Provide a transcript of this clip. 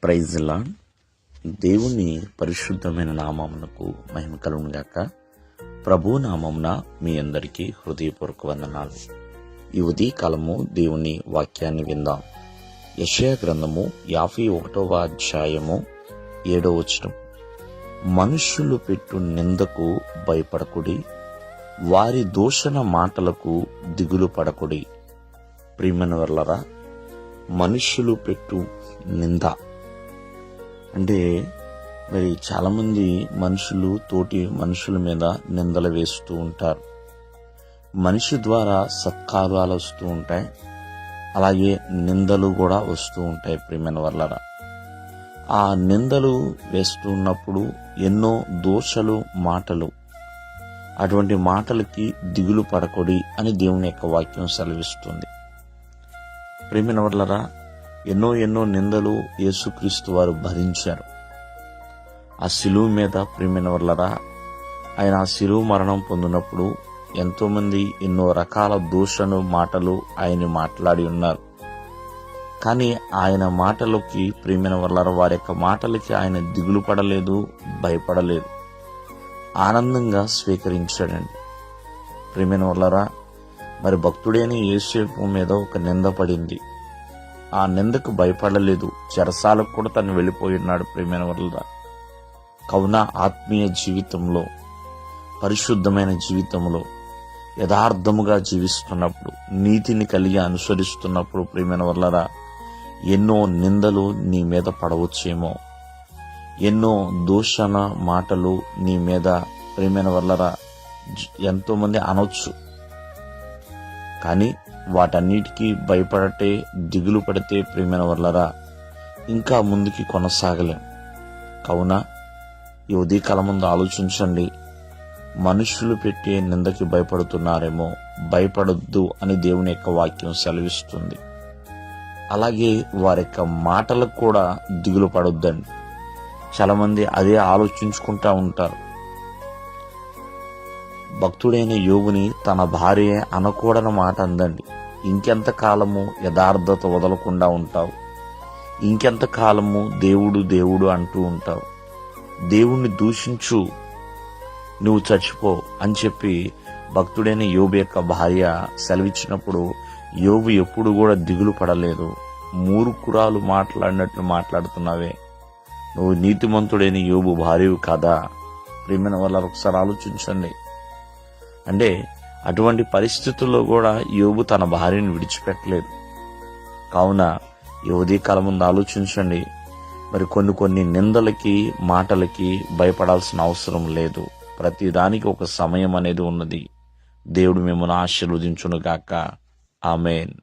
Praise lord. దేవుని పరిశుద్ధమైన నామమునకు మహిమ కలుగును గాక. ప్రభు నామమున మీ అందరికీ హృదయపూర్వక వందనాలు. ఈ ఉదయకాలము దేవుని వాక్యాన్ని విందాం. యెషయా గ్రంథము 51వ అధ్యాయము 7వ వచనం. మనుష్యులు పెట్టు నిందకు భయపడకుడి, వారి దూషణ మాటలకు దిగులు పడకుడి. ప్రియమైన వర్లరా, మనుష్యులు పెట్టు నింద అంటే మరి చాలామంది మనుషులు తోటి మనుషుల మీద నిందలు వేస్తూ ఉంటారు. మనిషి ద్వారా సత్కార్యాలు వస్తూ ఉంటాయి, అలాగే నిందలు కూడా వస్తూ ఉంటాయి. ప్రియమైన వర్లరా, ఆ నిందలు వేస్తూ ఉన్నప్పుడు ఎన్నో దోషలు మాటలు, అటువంటి మాటలకి దిగులు పడకొడి అని దేవుని యొక్క వాక్యం సెలవిస్తుంది. ప్రియమైన వర్లరా, ఎన్నో నిందలు యేసుక్రీస్తు వారు భరించారు. ఆ శిలువ మీద ప్రియమైన వర్లరా, ఆయన ఆ శిలువ మరణం పొందినప్పుడు ఎంతోమంది ఎన్నో రకాల దూషణ మాటలు ఆయన మాట్లాడి ఉన్నారు. కానీ ఆయన మాటలకి ప్రియమైన వర్లరా, వారి యొక్క మాటలకి ఆయన దిగులు పడలేదు, భయపడలేదు, ఆనందంగా స్వీకరించాడండి. ప్రియమైన వర్లరా, మరి భక్తుడైన యోసేపు మీద ఒక నింద పడింది. ఆ నిందకు భయపడలేదు, చెరసాలకు కూడా తను వెళ్ళిపోయి ఉన్నాడు. ప్రియమైన వర్లరా, కావున ఆత్మీయ జీవితంలో, పరిశుద్ధమైన జీవితంలో యథార్థముగా జీవిస్తున్నప్పుడు, నీతిని కలిగి అనుసరిస్తున్నప్పుడు ప్రియమైన వర్లరా, ఎన్నో నిందలు నీ మీద పడవచ్చేమో, ఎన్నో దూషణ మాటలు నీ మీద ప్రియమైన వర్లరా ఎంతోమంది అనొచ్చు. కానీ వాటన్నిటికీ భయపడటే, దిగులు పడితే ప్రియమైన వర్లరా ఇంకా ముందుకి కొనసాగలేం. కావున ఈ ఉదయకాలం ముందు ఆలోచించండి. మనుషులు పెట్టే నిందకి భయపడుతున్నారేమో, భయపడొద్దు అని దేవుని యొక్క వాక్యం సెలవిస్తుంది. అలాగే వారి యొక్క మాటలకు కూడా దిగులు పడొద్దండి. చాలా మంది అదే ఆలోచించుకుంటా ఉంటారు. భక్తుడైన యోబుని తన భార్య అనకూడని మాట అందండి. ఇంకెంత కాలము యథార్థత వదలకుండా ఉంటావు, ఇంకెంత కాలము దేవుడు దేవుడు అంటూ ఉంటావు, దేవుణ్ణి దూషించు, నువ్వు చచ్చిపో అని చెప్పి భక్తుడైన యోబు యొక్క భార్య సెలవిచ్చినప్పుడు యోబు ఎప్పుడు కూడా దిగులు పడలేదు. మూర్ఖురాలు మాట్లాడినట్లు మాట్లాడుతున్నావే, నువ్వు నీతిమంతుడైన యోబు భార్యవు కాదా? ప్రియమైన వాళ్ళ ఒకసారి ఆలోచించండి. అంటే అటువంటి పరిస్థితుల్లో కూడా యోబు తన భార్యను విడిచిపెట్టలేదు. కావున ఈ ఉదయకాలం ముందు ఆలోచించండి. మరి కొన్ని నిందలకి, మాటలకి భయపడాల్సిన అవసరం లేదు. ప్రతి దానికి ఒక సమయం అనేది ఉన్నది. దేవుడు మిమ్మల్ని ఆశీర్వదించును గాక. ఆమేన్.